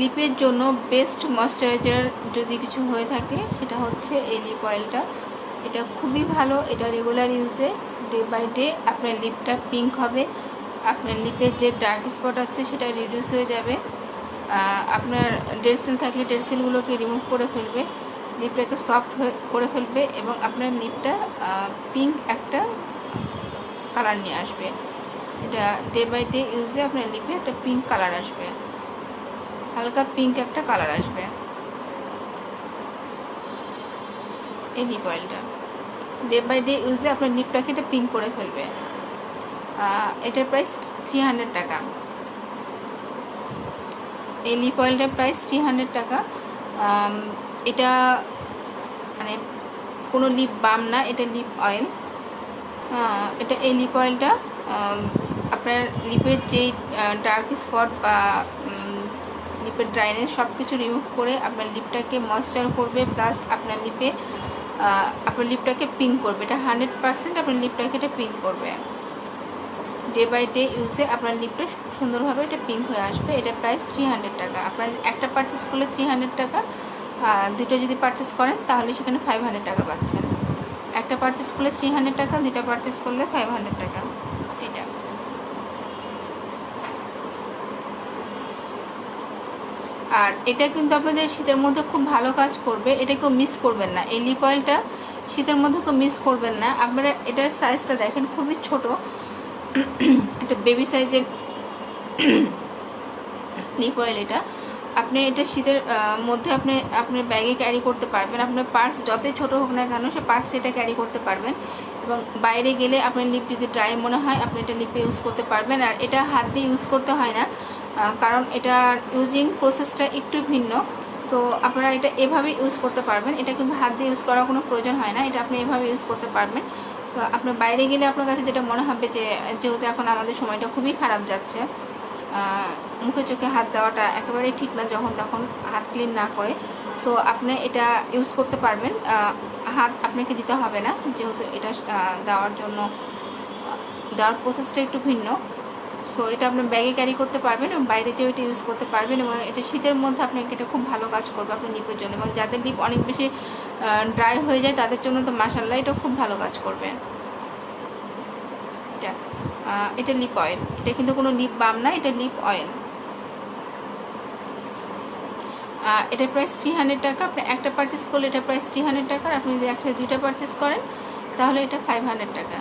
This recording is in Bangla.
লিপের জন্য বেস্ট ময়শ্চারাইজার যদি কিছু হয়ে থাকে সেটা হচ্ছে এই লিপ অয়েলটা। এটা খুবই ভালো, এটা রেগুলার ইউজে ডে বাই ডে আপনার লিপটা পিঙ্ক হবে, আপনার লিপের যে ডার্ক স্পট আছে সেটা রিডিউস হয়ে যাবে, আপনার ডেড সেল থাকলে ডেড সেলগুলোকে রিমুভ করে ফেলবে, লিপটাকে সফট করে ফেলবে এবং আপনার লিপটা পিঙ্ক একটা কালার নিয়ে আসবে। এটা ডে বাই ডে ইউজে আপনার লিপে একটা পিঙ্ক কালার আসবে, হালকা পিঙ্ক একটা কালার আসবে এই লিপ অয়েলটা। ডে বাই ডে ইউজে আপনার লিপটাকে এটা পিঙ্ক করে ফেলবে। এটার প্রাইস 300 টাকা। এই লিপ অয়েলটার প্রাইস 300 টাকা। এটা মানে কোনো লিপ বাম না, এটা লিপ অয়েল। এটা এই লিপ অয়েলটা আপনার লিপের যেই ডার্ক স্পট বা লিপের ড্রাইনেস সব কিছু রিমুভ করে আপনার লিপটাকে ময়েশ্চার করবে, প্লাস আপনার লিপটাকে পিঙ্ক করবে। এটা 100% আপনার লিপটাকে এটা পিঙ্ক করবে। ডে বাই ডে ইউজে আপনার লিপটা সুন্দরভাবে এটা পিঙ্ক হয়ে আসবে। এটা প্রাইস 300 টাকা। আপনার একটা পারচেস করলে 300 টাকা, দুটো যদি পারচেস করেন তাহলে সেখানে 500 টাকা পাচ্ছেন। একটা পারচেস করলে 300 টাকা, দুটো পারচেস করলে 500 টাকা। এটা আর এটা কিন্তু আপনাদের শীতের মধ্যে খুব ভালো কাজ করবে, এটা কেউ মিস করবেন না। এই লিপ অয়েলটা শীতের মধ্যে কেউ মিস করবেন না। আপনারা এটার সাইজটা দেখেন, খুবই ছোট, এটা বেবি সাইজের লিপ অয়েল। এটা আপনি এটা শীতের মধ্যে আপনার ব্যাগে ক্যারি করতে পারবেন। আপনার পার্স যতই ছোট হোক না কেন সে পার্সে এটা ক্যারি করতে পারবেন, এবং বাইরে গেলে আপনার লিপ যদি ড্রাই মনে হয় আপনি এটা লিপে ইউজ করতে পারবেন। আর এটা হাত দিয়ে ইউজ করতে হয় না, কারণ এটা ইউজিং প্রসেসটা একটু ভিন্ন। সো আপনারা এটা এভাবে ইউজ করতে পারবেন। এটা কিন্তু হাত দিয়ে ইউজ করার কোনো প্রয়োজন হয় না, এটা আপনি এভাবে ইউজ করতে পারবেন। তো আপনার বাইরে গেলে আপনার কাছে যেটা মনে হবে যে যেহেতু এখন আমাদের সময়টা খুবই খারাপ যাচ্ছে, মুখে চোখে হাত দেওয়াটা একেবারেই ঠিক না যখন তখন হাত ক্লিন না করে। সো আপনি এটা ইউজ করতে পারবেন, হাত আপনাকে দিতে হবে না, যেহেতু এটা দেওয়ার প্রসেসটা একটু ভিন্ন। সো এটা আপনি ব্যাগে ক্যারি করতে পারবেন এবং বাইরে যেও এটা ইউজ করতে পারবেন, এবং এটা শীতের মধ্যে আপনাকে এটা খুব ভালো কাজ করবে আপনার লিপের জন্য। এবং যাদের লিপ অনেক বেশি ড্রাই হয়ে যায় তাদের জন্য তো মাশাআল্লাহ এটা খুব ভালো কাজ করবে। এটা লিপ অয়েল, এটা কিন্তু কোনো লিপ বাম না, এটা লিপ অয়েল। এটার প্রাইস 300 টাকা। আপনি একটা পারচেস করলে এটা প্রাইস 300 টাকা, আপনি যদি একটা দুইটা পারচেস করেন তাহলে এটা 500 টাকা।